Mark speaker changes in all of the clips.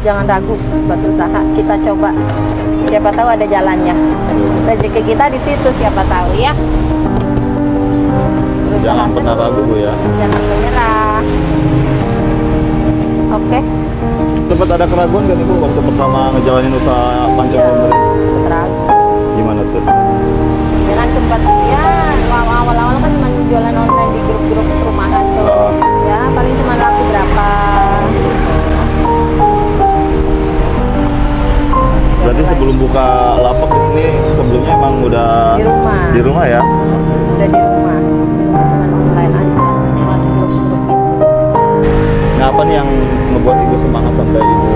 Speaker 1: jangan ragu buat usaha. Kita coba, siapa tahu ada jalannya. Rezeki kita di situ, siapa tahu ya. Berusaha
Speaker 2: Jangan pernah
Speaker 1: terus,
Speaker 2: ragu Bu ya.
Speaker 1: jangan menyerah. Oke.
Speaker 2: Sempat ada keraguan gak nih Bu waktu pertama ngejalanin usaha pancong
Speaker 1: Iya,
Speaker 2: lumer?
Speaker 1: sempat ragu.
Speaker 2: Gimana tuh?
Speaker 1: Jangan sempat ya, awal-awal kan cuma jualan online di grup-grup perumahan tuh. Ya, paling cuma laku berapa.
Speaker 2: Berarti sebelum buka lapak di sini sebelumnya emang udah
Speaker 1: Di rumah.
Speaker 2: Di rumah ya?
Speaker 1: Udah di rumah. Cuma online aja. Lewat grup-grup itu.
Speaker 2: Nah, apa nih yang membuat Ibu semangat sampai Ibu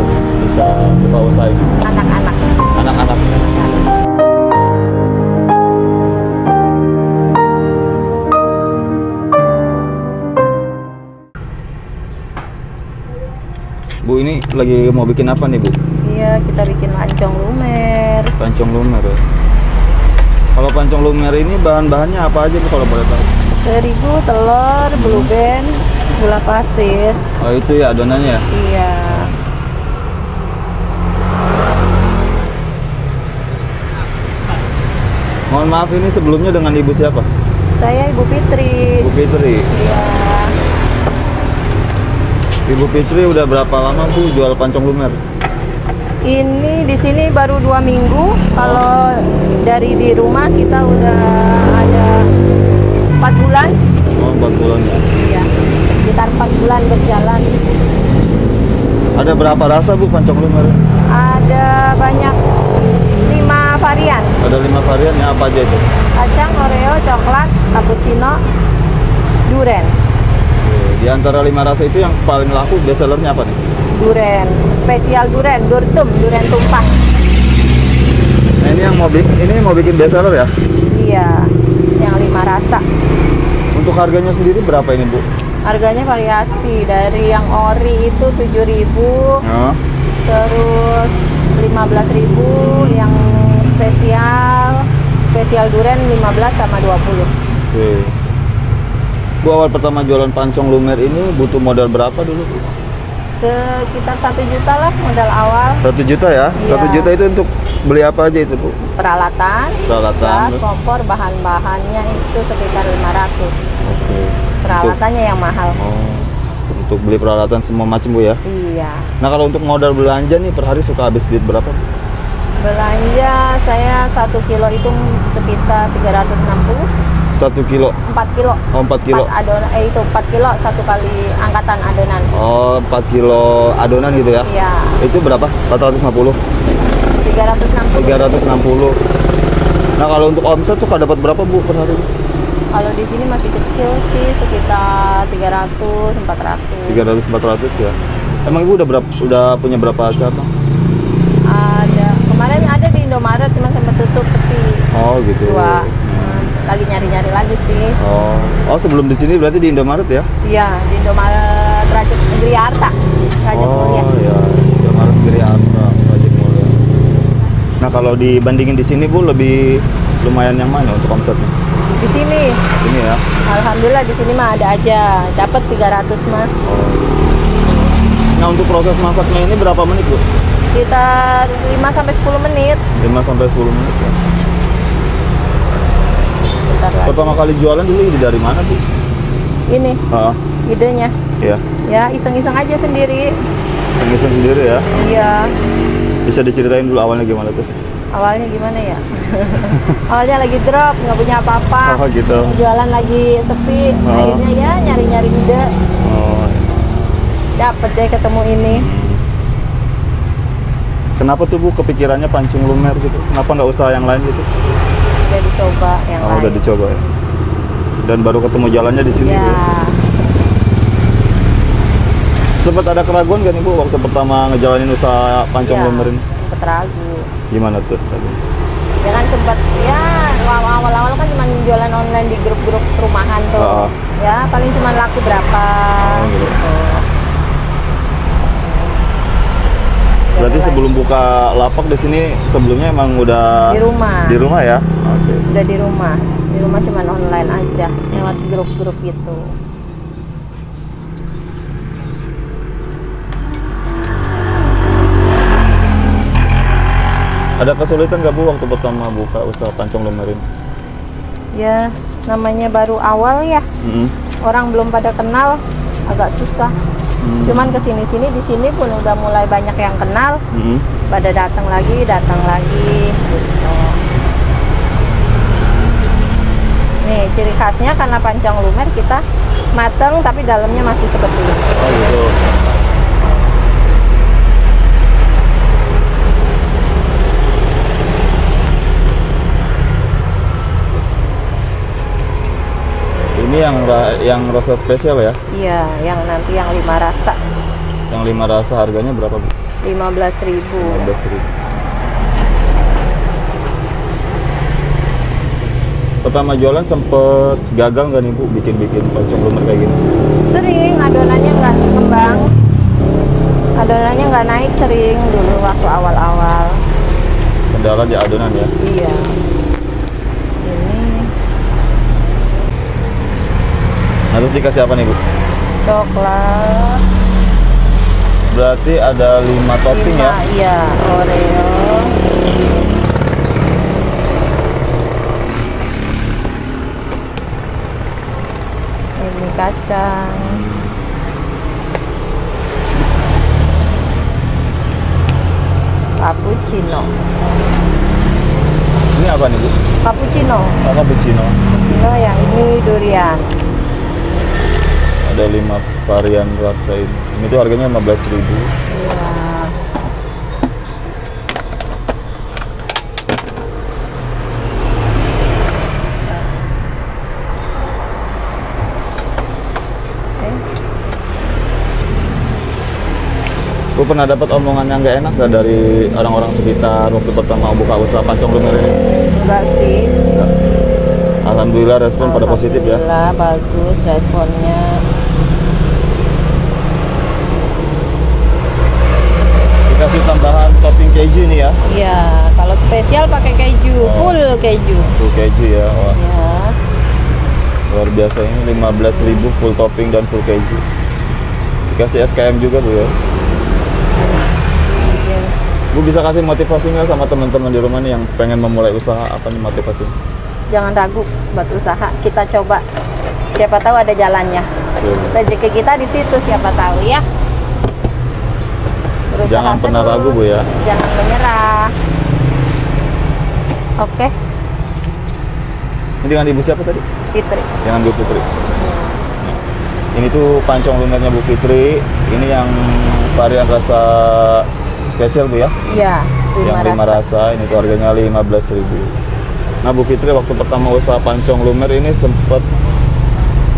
Speaker 2: bisa buka usaha ini?
Speaker 1: Anak-anak.
Speaker 2: Anak-anak. Bu, ini lagi mau bikin apa nih Bu?
Speaker 1: Iya, kita bikin lancong lumer.
Speaker 2: Pancong lumer ya? Kalau pancong lumer ini bahan-bahannya apa aja Bu kalau boleh tahu?
Speaker 1: Terigu, telur, blue band, gula pasir.
Speaker 2: Oh itu ya adonannya ya?
Speaker 1: Iya.
Speaker 2: Mohon maaf ini sebelumnya dengan Ibu siapa?
Speaker 1: Saya Ibu Fitri.
Speaker 2: Bu Fitri.
Speaker 1: Iya.
Speaker 2: Ibu Fitri udah berapa lama Bu jual pancong lumer?
Speaker 1: Ini di sini baru 2 minggu. Kalau dari di rumah kita udah ada 4 bulan.
Speaker 2: Oh 4 bulan ya?
Speaker 1: Iya. Sekitar 4 bulan berjalan.
Speaker 2: Ada berapa rasa Bu pancong lumer?
Speaker 1: Ada banyak 5 varian.
Speaker 2: Ada 5 varian ya, apa aja itu?
Speaker 1: Kacang, Oreo, coklat, cappuccino, durian.
Speaker 2: Di antara 5 rasa itu yang paling laku best sellernya apa nih?
Speaker 1: Durian, spesial durian, durtum, durian tumpang.
Speaker 2: Nah ini yang mau bikin best seller ya?
Speaker 1: Iya, yang 5 rasa.
Speaker 2: Untuk harganya sendiri berapa ini Bu?
Speaker 1: Harganya variasi dari yang ori itu 7.000,
Speaker 2: Ya.
Speaker 1: terus 15.000, yang spesial durian 15 sama 20.
Speaker 2: Oke. Bu, awal pertama jualan pancong lumer ini butuh modal berapa dulu Bu?
Speaker 1: Sekitar 1 juta lah modal awal.
Speaker 2: 1 juta ya?
Speaker 1: Iya.
Speaker 2: 1 juta itu untuk beli apa aja itu Bu?
Speaker 1: Peralatan,
Speaker 2: Peralatan.
Speaker 1: gas, kompor, bahan-bahannya itu sekitar 500.
Speaker 2: Oke.
Speaker 1: Peralatannya yang mahal.
Speaker 2: Oh, untuk beli peralatan semua macam Bu ya?
Speaker 1: Iya.
Speaker 2: Nah kalau untuk modal belanja nih per hari suka habis duit berapa Bu?
Speaker 1: Belanja saya 1 kilo itu sekitar 360.
Speaker 2: 1 kilo?
Speaker 1: 4 kilo.
Speaker 2: Oh 4 kilo?
Speaker 1: 4 adonan, itu 4 kilo 1 kali angkatan adonan.
Speaker 2: Oh 4 kilo adonan gitu ya?
Speaker 1: Iya.
Speaker 2: Itu berapa? 450?
Speaker 1: 360.
Speaker 2: 360. Nah kalau untuk omset suka dapat berapa Bu per hari?
Speaker 1: Kalau di sini masih kecil sih sekitar 300, 400.
Speaker 2: 300-400 ya? Emang Ibu udah punya berapa cabang?
Speaker 1: Ada. Kemarin ada di Indomaret cuma sempat tutup sepi.
Speaker 2: Oh gitu.
Speaker 1: 2. Lagi nyari-nyari lagi sih.
Speaker 2: Oh sebelum di sini berarti di Indomaret ya?
Speaker 1: Iya, di Indomaret Rajat Negeri Harta. Rajat Mulia.
Speaker 2: Oh ya, Indomaret Negeri Harta, Rajat Mulia. Nah kalau dibandingin di sini Bu lebih lumayan yang mana untuk omsetnya?
Speaker 1: Di sini,
Speaker 2: Ini ya?
Speaker 1: alhamdulillah di sini mah ada aja. Dapat 300 mah.
Speaker 2: Oh. Nah untuk proses masaknya ini berapa menit Bu?
Speaker 1: Sekitar 5 sampai 10 menit.
Speaker 2: 5-10 menit ya?
Speaker 1: Bentar lagi.
Speaker 2: Pertama kali jualan dulu ide dari mana Bu?
Speaker 1: Ini
Speaker 2: Ah,
Speaker 1: idenya.
Speaker 2: iya.
Speaker 1: Ya, iseng-iseng aja sendiri.
Speaker 2: Iseng-iseng sendiri ya?
Speaker 1: Iya.
Speaker 2: Bisa diceritain dulu awalnya gimana tuh?
Speaker 1: Awalnya gimana ya? Awalnya lagi drop, nggak punya apa-apa.
Speaker 2: Oh gitu.
Speaker 1: Jualan lagi sepi.
Speaker 2: Oh.
Speaker 1: Akhirnya ya nyari-nyari ide.
Speaker 2: Oh.
Speaker 1: Dapet deh ketemu ini.
Speaker 2: Kenapa tuh Bu kepikirannya pancung lumer gitu? Kenapa nggak usaha yang lain gitu?
Speaker 1: Udah dicoba yang
Speaker 2: Oh,
Speaker 1: lain.
Speaker 2: udah dicoba ya. Dan baru ketemu jalannya di sini
Speaker 1: Ya.
Speaker 2: Bu. Sempat ada keraguan gak nih Bu waktu pertama ngejalanin usaha pancong
Speaker 1: Ya,
Speaker 2: lumer ini?
Speaker 1: sempet ragu.
Speaker 2: Gimana tuh?
Speaker 1: Jangan sempat ya awal-awal kan cuma jualan online di grup-grup perumahan tuh.
Speaker 2: Ah.
Speaker 1: Ya paling cuma laku berapa.
Speaker 2: gitu.
Speaker 1: Gitu.
Speaker 2: Berarti sebelum buka lapak di sini sebelumnya emang udah
Speaker 1: Di rumah.
Speaker 2: Di rumah ya? Oke.
Speaker 1: Udah di rumah. Di rumah cuma online aja lewat grup-grup gitu.
Speaker 2: Ada kesulitan nggak Bu waktu pertama buka usaha pancong lumer ini?
Speaker 1: Ya, namanya baru awal ya. Orang belum pada kenal, agak susah. Cuman kesini-sini, di sini pun udah mulai banyak yang kenal. Pada datang lagi gitu. Nih, ciri khasnya karena pancong lumer kita mateng tapi dalamnya masih seperti ini.
Speaker 2: Oh gitu. Ini yang rasa spesial ya?
Speaker 1: Iya, yang nanti yang 5 rasa.
Speaker 2: Yang 5 rasa harganya berapa Bu?
Speaker 1: 15.000.
Speaker 2: 15.000. Pertama jualan sempet gagal nggak nih Bu bikin pancong lumer kayak gini?
Speaker 1: Sering, adonannya nggak kembang. Adonannya nggak naik sering dulu waktu awal-awal.
Speaker 2: Kendala di adonan ya?
Speaker 1: Iya. Sini
Speaker 2: Nah, terus dikasih apa nih Bu?
Speaker 1: coklat.
Speaker 2: Berarti ada 5 topping ya?
Speaker 1: Iya, Oreo. Ini kacang. Cappuccino.
Speaker 2: Ini apa nih Bu?
Speaker 1: Cappuccino.
Speaker 2: Apa cappuccino?
Speaker 1: Cappuccino yang ini durian.
Speaker 2: Ada 5 varian rasa ini. Ini tuh harganya 15.000.
Speaker 1: Iya.
Speaker 2: Bu pernah dapat omongan yang nggak enak nggak dari orang-orang sekitar waktu pertama buka usaha pancong lumer ini?
Speaker 1: Enggak sih.
Speaker 2: Nggak. Alhamdulillah respon pada positif ya.
Speaker 1: Alhamdulillah bagus responnya.
Speaker 2: Dikasih tambahan topping keju nih ya?
Speaker 1: Iya, kalau spesial pakai keju, full keju.
Speaker 2: Full keju ya. Wah,
Speaker 1: Ya.
Speaker 2: luar biasa ini 15.000 full topping dan full keju. Dikasih SKM juga Bu ya.
Speaker 1: Bikin.
Speaker 2: Bu bisa kasih motivasi nggak sama teman-teman di rumah nih yang pengen memulai usaha, apa nih motivasi?
Speaker 1: Jangan ragu buat usaha, kita coba. Siapa tahu ada jalannya. Rezeki kita di situ, siapa tahu ya. Berusaha
Speaker 2: Jangan pernah
Speaker 1: terus,
Speaker 2: ragu Bu ya.
Speaker 1: Jangan menyerah. Oke,
Speaker 2: Ini dengan Ibu siapa tadi?
Speaker 1: Fitri.
Speaker 2: Dengan Bu Fitri. Ini tuh pancong lumernya Bu Fitri. Ini yang varian rasa spesial Bu ya?
Speaker 1: Iya,
Speaker 2: Yang 5 rasa. Ini tuh harganya 15.000. Nah Bu Fitri waktu pertama usaha pancong lumer ini sempet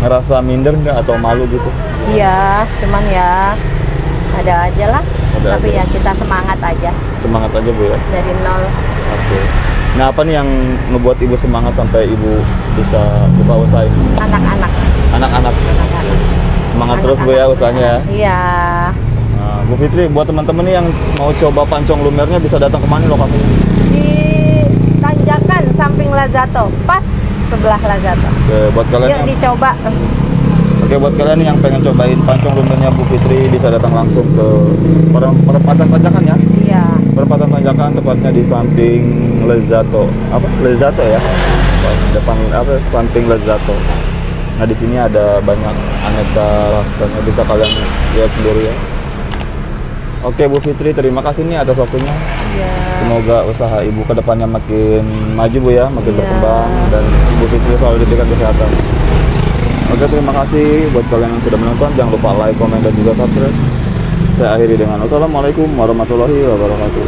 Speaker 2: ngerasa minder nggak atau malu gitu?
Speaker 1: Iya, cuman ya ada aja lah.
Speaker 2: Ada
Speaker 1: Tapi
Speaker 2: aja.
Speaker 1: ya kita semangat aja
Speaker 2: Semangat aja Bu ya?
Speaker 1: dari nol.
Speaker 2: Oke. Nah apa nih yang ngebuat Ibu semangat sampai Ibu bisa buka usaha ini?
Speaker 1: Anak-anak.
Speaker 2: Anak-anak.
Speaker 1: Anak-anak.
Speaker 2: Semangat terus Bu ya usahanya ya?
Speaker 1: Iya.
Speaker 2: Nah, Bu Fitri, buat teman-teman nih yang mau coba pancong lumernya bisa datang kemana lokasinya?
Speaker 1: Di tanjakan samping Lazato, pas sebelah Lazato.
Speaker 2: Oke, buat kalian
Speaker 1: Yuk
Speaker 2: yang
Speaker 1: dicoba.
Speaker 2: Oke, buat kalian nih yang pengen cobain pancong lumernya Bu Fitri bisa datang langsung ke perempatan Tanjakan ya.
Speaker 1: Iya.
Speaker 2: Perempatan Tanjakan tepatnya di samping Lazato. Apa? Lazato ya? Depan apa? Samping Lazato. Nah, di sini ada banyak aneka rasanya bisa kalian lihat sendiri ya. Oke, Bu Fitri, terima kasih nih atas waktunya.
Speaker 1: Iya.
Speaker 2: Semoga usaha Ibu ke depannya makin maju Bu ya, makin
Speaker 1: Iya.
Speaker 2: berkembang dan Bu Fitri selalu diberikan kesehatan. Oke, terima kasih buat kalian yang sudah menonton. Jangan lupa like, komen, dan juga subscribe. Saya akhiri dengan wassalamualaikum warahmatullahi wabarakatuh.